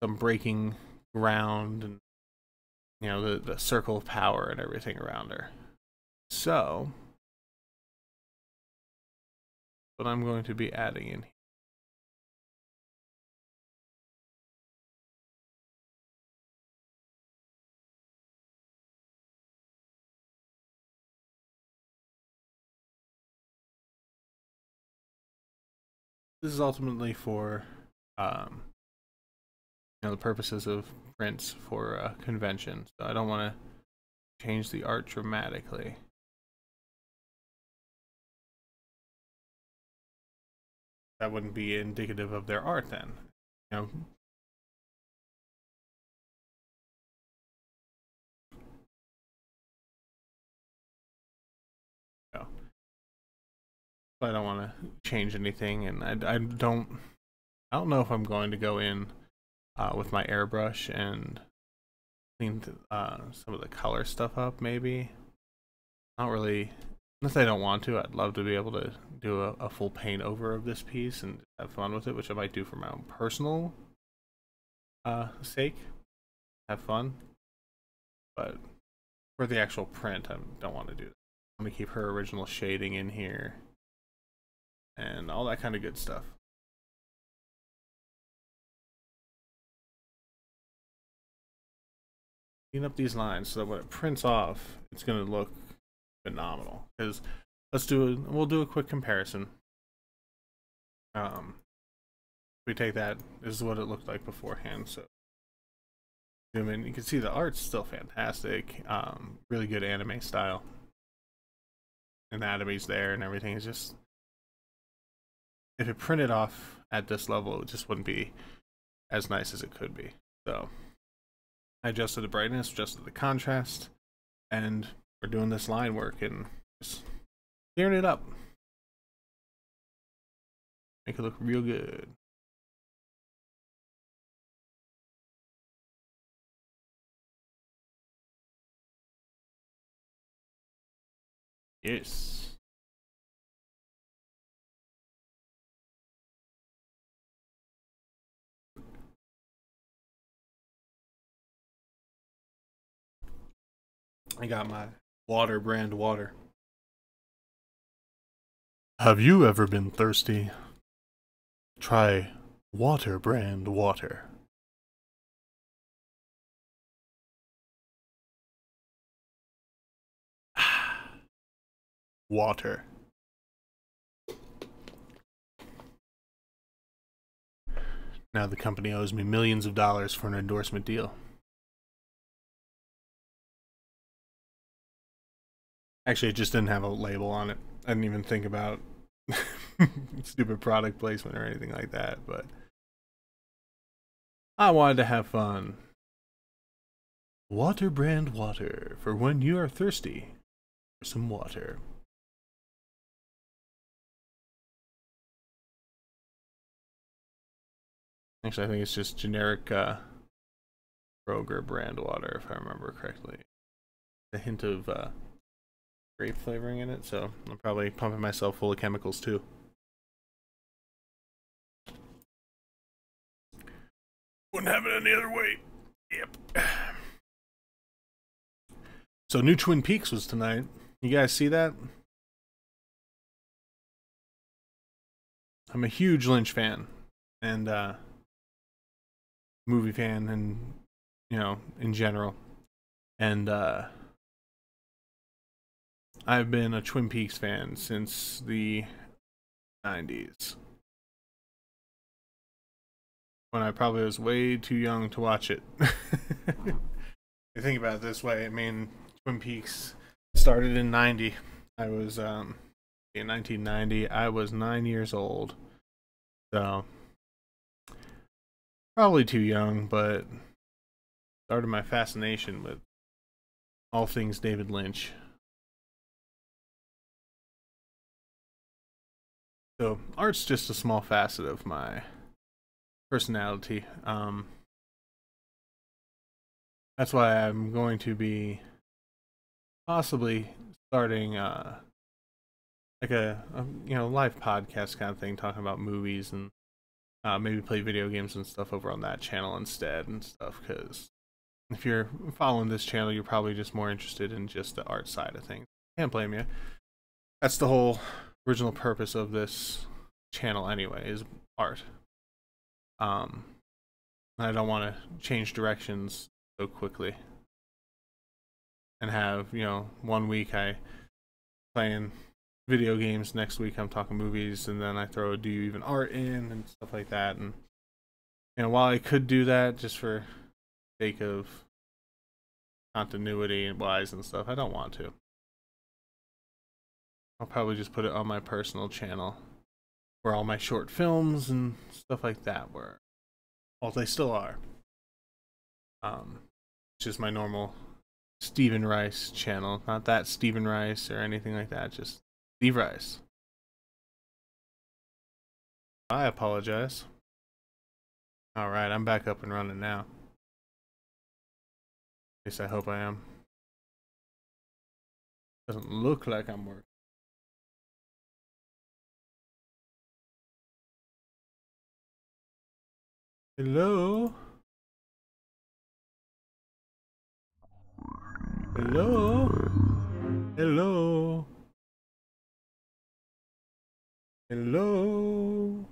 some breaking ground and, you know, the circle of power and everything around her. So what I'm going to be adding in here. This is ultimately for you know, the purposes of prints for a convention. So I don't want to change the art dramatically. That wouldn't be indicative of their art then. You know, no. I don't want to change anything, and I don't know if I'm going to go in with my airbrush and clean some of the color stuff up. Maybe not really. Unless I don't want to, I'd love to be able to do a full paint over of this piece and have fun with it, which I might do for my own personal sake. Have fun. But for the actual print, I don't want to do that. I'm going to keep her original shading in here and all that kind of good stuff. Clean up these lines so that when it prints off, it's going to look phenomenal. Because we'll do a quick comparison. We take that, this is what it looked like beforehand. So zoom in, you can see the art's still fantastic. Really good anime style. Anatomy's there and everything. Is just, if it printed off at this level, it just wouldn't be as nice as it could be. So I adjusted the brightness, adjusted the contrast, and we're doing this line work and just clearing it up. Make it look real good. Yes. I got my water brand water. Have you ever been thirsty? Try water brand water. Water. Now the company owes me millions of dollars for an endorsement deal. Actually, it just didn't have a label on it. I didn't even think about stupid product placement or anything like that, but I wanted to have fun. Water brand water for when you are thirsty for some water. Actually, I think it's just generic Kroger brand water, if I remember correctly. A hint of grape flavoring in it, so I'm probably pumping myself full of chemicals too. Wouldn't have it any other way. Yep. So new Twin Peaks was tonight. You guys see that? I'm a huge Lynch fan and movie fan, and in general. And I've been a Twin Peaks fan since the 90s. When I probably was way too young to watch it. You think about it this way, I mean, Twin Peaks started in 90. I was in 1990, I was 9 years old. So probably too young, but started my fascination with all things David Lynch. So art's just a small facet of my personality. That's why I'm going to be possibly starting like a live podcast kind of thing, talking about movies, and maybe play video games and stuff over on that channel instead and stuff. Because if you're following this channel, you're probably just more interested in just the art side of things. Can't blame you. That's the whole original purpose of this channel anyway, is art. I don't want to change directions so quickly and have 1 week I playing video games, next week I'm talking movies, and then I do even art in and stuff like that. And while I could do that just for sake of continuity and wise and stuff, I don't want to. I'll probably just put it on my personal channel where all my short films and stuff like that were. Well, they still are. It's just my normal Steven Rice channel, not that Steven Rice or anything like that, just Steve Rice. I apologize. Alright, I'm back up and running now. At least I hope I am. Doesn't look like I'm working. Hello? Hello? Hello? Hello?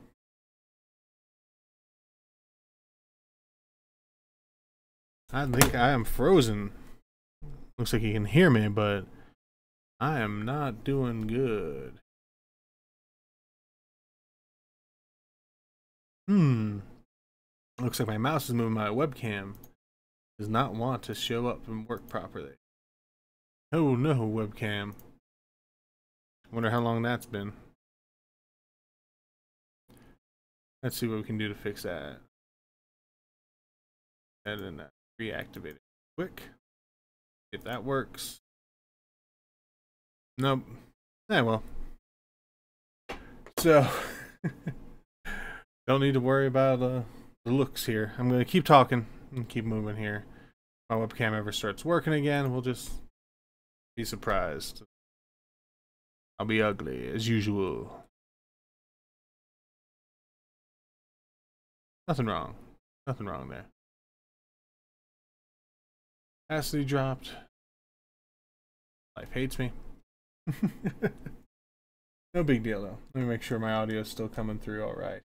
I think I am frozen. Looks like you can hear me, but I am not doing good. Looks like my mouse is moving. My webcam does not want to show up and work properly. Oh no, webcam. Wonder how long that's been. Let's see what we can do to fix that. And then reactivate it quick. If that works. Nope. Well. So, don't need to worry about the looks here. I'm going to keep talking and keep moving here. If my webcam ever starts working again, we'll just be surprised. I'll be ugly, as usual. Nothing wrong. Nothing wrong there. Capacity dropped. Life hates me. No big deal, though. Let me make sure my audio is still coming through all right.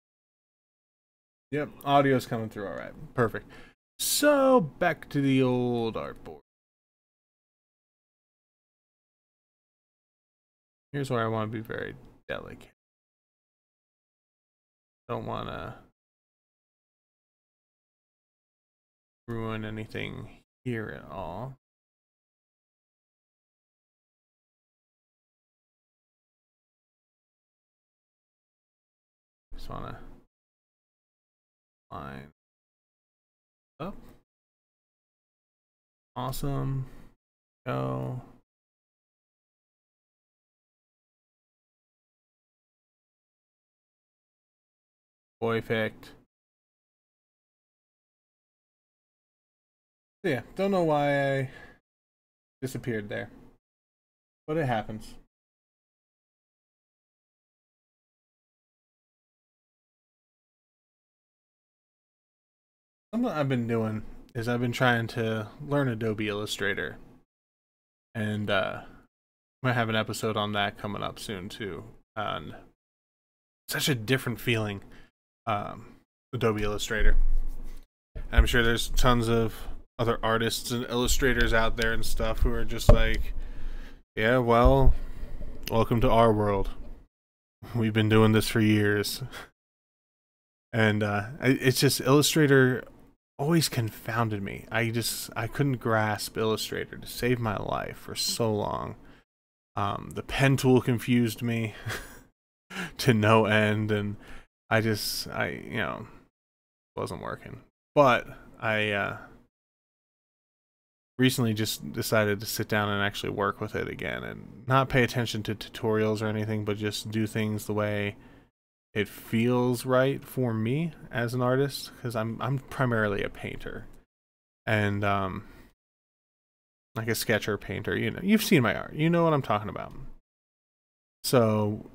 Yep, audio's coming through all right. Perfect. So, back to the old artboard. Here's where I want to be very delicate. Don't want to ruin anything here at all. Just want to line up Awesome. Go. Perfect. So yeah, don't know why I disappeared there, but it happens. Something I've been doing is I've been trying to learn Adobe Illustrator, and I'm gonna have an episode on that coming up soon too. And such a different feeling, Adobe Illustrator. I'm sure there's tons of other artists and illustrators out there and stuff who are just like, yeah, well, welcome to our world. We've been doing this for years. And it's just Illustrator always confounded me. I couldn't grasp Illustrator to save my life for so long. The pen tool confused me to no end, and I wasn't working. But I recently just decided to sit down and actually work with it again, and not pay attention to tutorials or anything, but just do things the way it feels right for me as an artist, because I'm primarily a painter, and like a sketcher painter. You know, you've seen my art, you know what I'm talking about. So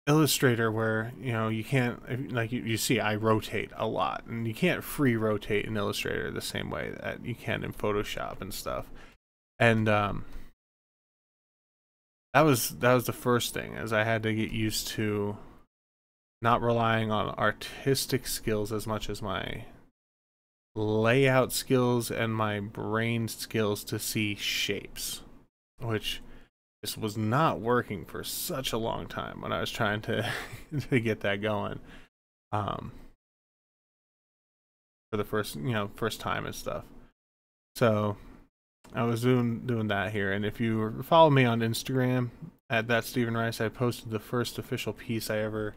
Illustrator, where you can't, like you see I rotate a lot, and you can't free rotate in Illustrator the same way that you can in Photoshop and stuff. And that was the first thing, as I had to get used to not relying on artistic skills as much as my layout skills and my brain skills to see shapes, which just was not working for such a long time when I was trying to to get that going, for the first time and stuff. So I was doing that here, and if you follow me on Instagram at ThatStevenRice, I posted the first official piece I ever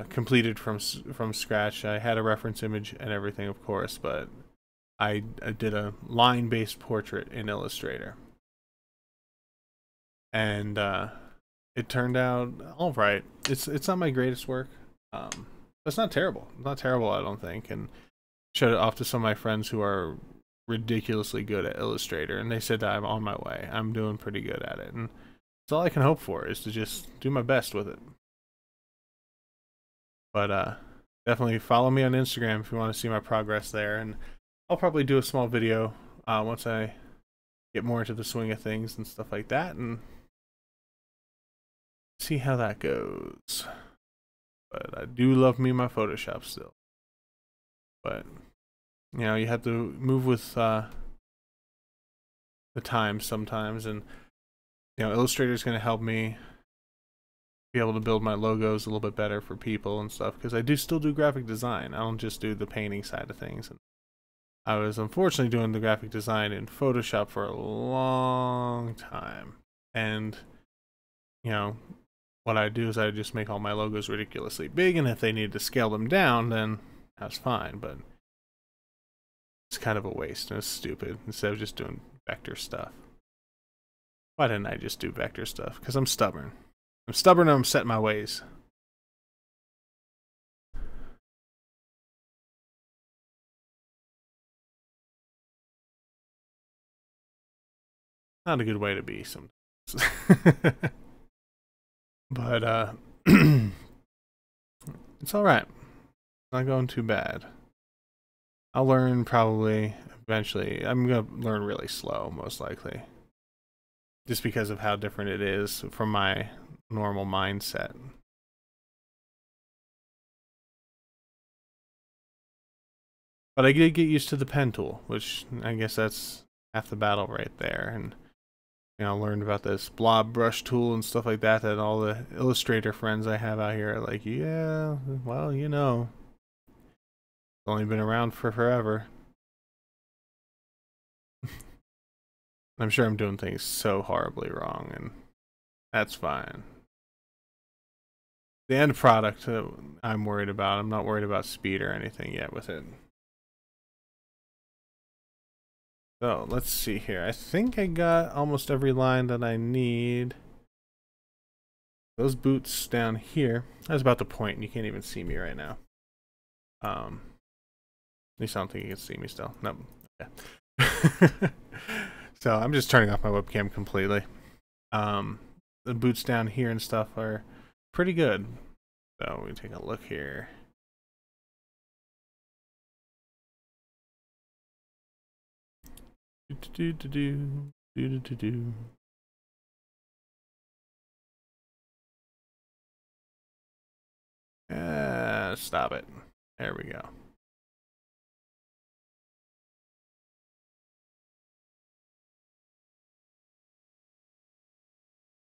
completed from scratch. I had a reference image and everything, of course, but I did a line-based portrait in Illustrator, and it turned out all right. It's not my greatest work. It's not terrible. It's not terrible, I don't think. And showed it off to some of my friends who are ridiculously good at Illustrator, and they said that I'm on my way. I'm doing pretty good at it, and that's all I can hope for, is to just do my best with it. But definitely follow me on Instagram if you want to see my progress there, and I'll probably do a small video once I get more into the swing of things and stuff like that, and see how that goes. But I do love me my Photoshop still. But you have to move with the times sometimes, and Illustrator is going to help me be able to build my logos a little bit better for people and stuff, because I do still do graphic design. I don't just do the painting side of things. And I was unfortunately doing the graphic design in Photoshop for a long time, and what I do is I just make all my logos ridiculously big, and if they need to scale them down, then that's fine. But it's kind of a waste, and it's stupid, instead of just doing vector stuff. Why didn't I just do vector stuff? Because I'm stubborn. I'm stubborn, and I'm set in my ways. Not a good way to be sometimes. But it's alright. Not going too bad. I'll learn probably eventually. I'm gonna learn really slow, most likely, just because of how different it is from my normal mindset. But I did get used to the pen tool, which I guess that's half the battle right there. And learned about this blob brush tool and stuff like that, that all the Illustrator friends I have out here are like, yeah, well, it's only been around for forever. I'm sure I'm doing things so horribly wrong, and that's fine. The end product I'm worried about. I'm not worried about speed or anything yet with it. So let's see here. I think I got almost every line that I need. Those boots down here. I was about to point and you can't even see me right now. At least I don't think you can see me still. Nope. Okay. So I'm just turning off my webcam completely. The boots down here and stuff are pretty good. So we take a look here. Stop it. There we go.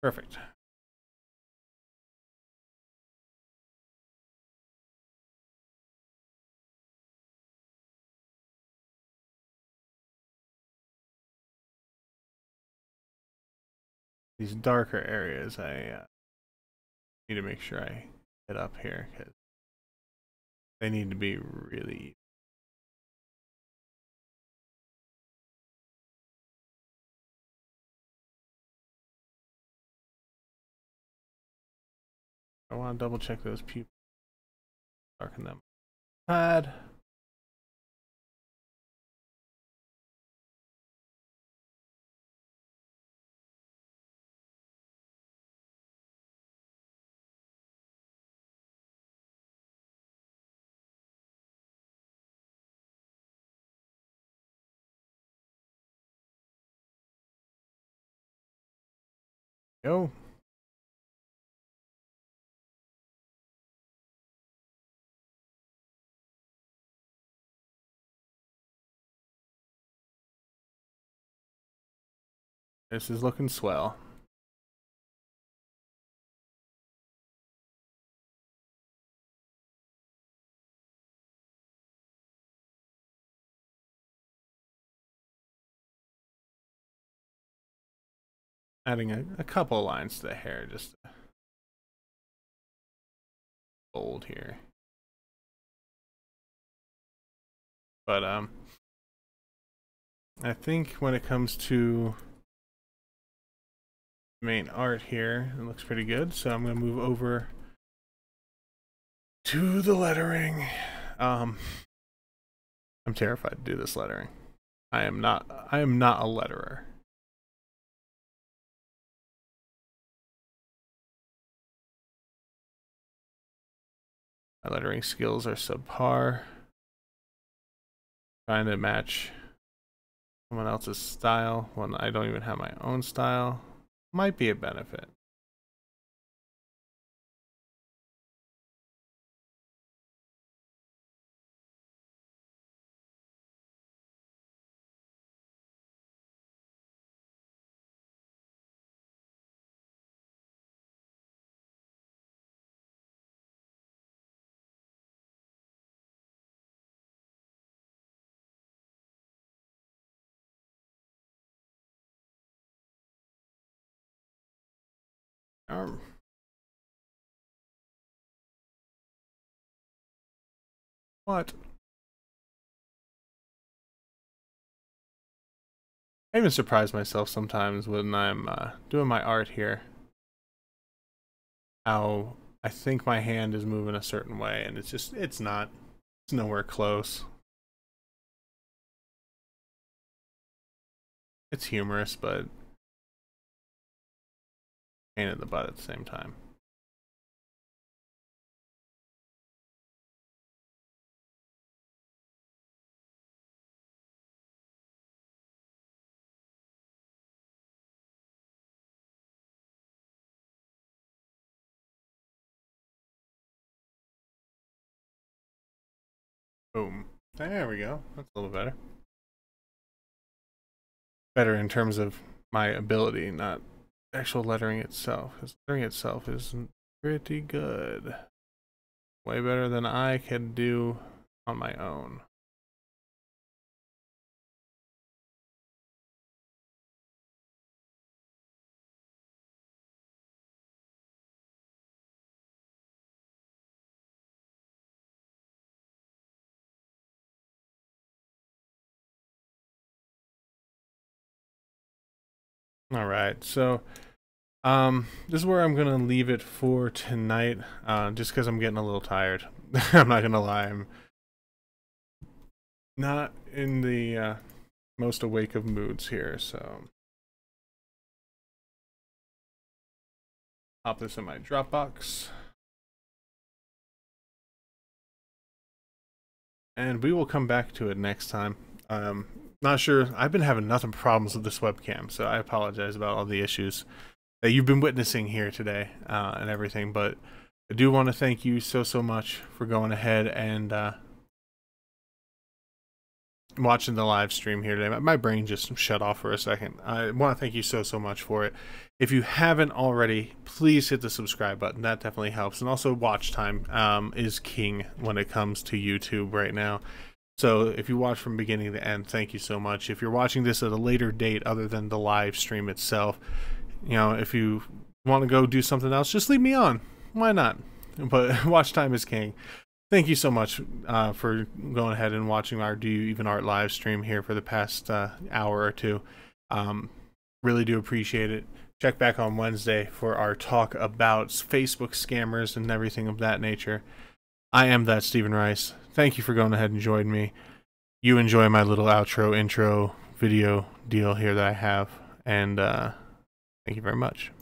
Perfect. These darker areas I need to make sure I hit up here because they need to be really. I want to double check those pupils. Darken them. Pad. Go. This is looking swell. Adding a couple lines to the hair just to bold here. But I think when it comes to main art here, it looks pretty good. So I'm gonna move over to the lettering. I'm terrified to do this lettering. I am not a letterer. My lettering skills are subpar. Trying to match someone else's style when I don't even have my own style might be a benefit. What? I even surprise myself sometimes when I'm doing my art here. How I think my hand is moving a certain way, and it's not. It's nowhere close. It's humorous, but pain in the butt at the same time. Boom. There we go. That's a little better. Better in terms of my ability, not actual lettering itself. Because lettering itself is pretty good. Way better than I can do on my own. All right, so this is where I'm gonna leave it for tonight, just because I'm getting a little tired. I'm not gonna lie, I'm not in the most awake of moods here, so pop this in my Dropbox. And we will come back to it next time. Not sure. I've been having nothing but problems with this webcam, so I apologize about all the issues that you've been witnessing here today and everything. But I do want to thank you so much for going ahead and watching the live stream here today. My brain just shut off for a second. I want to thank you so much for it. If you haven't already, please hit the subscribe button. That definitely helps. And also watch time is king when it comes to YouTube right now. So if you watch from beginning to end, thank you so much. If you're watching this at a later date other than the live stream itself, you know, if you want to go do something else, just leave me on. Why not? But watch time is king. Thank you so much for going ahead and watching our Do You Even Art live stream here for the past hour or two. Really do appreciate it. Check back on Wednesday for our talk about Facebook scammers and everything of that nature. I am ThatStevenRice. Thank you for going ahead and joining me. You enjoy my little outro, intro video deal here that I have. And thank you very much.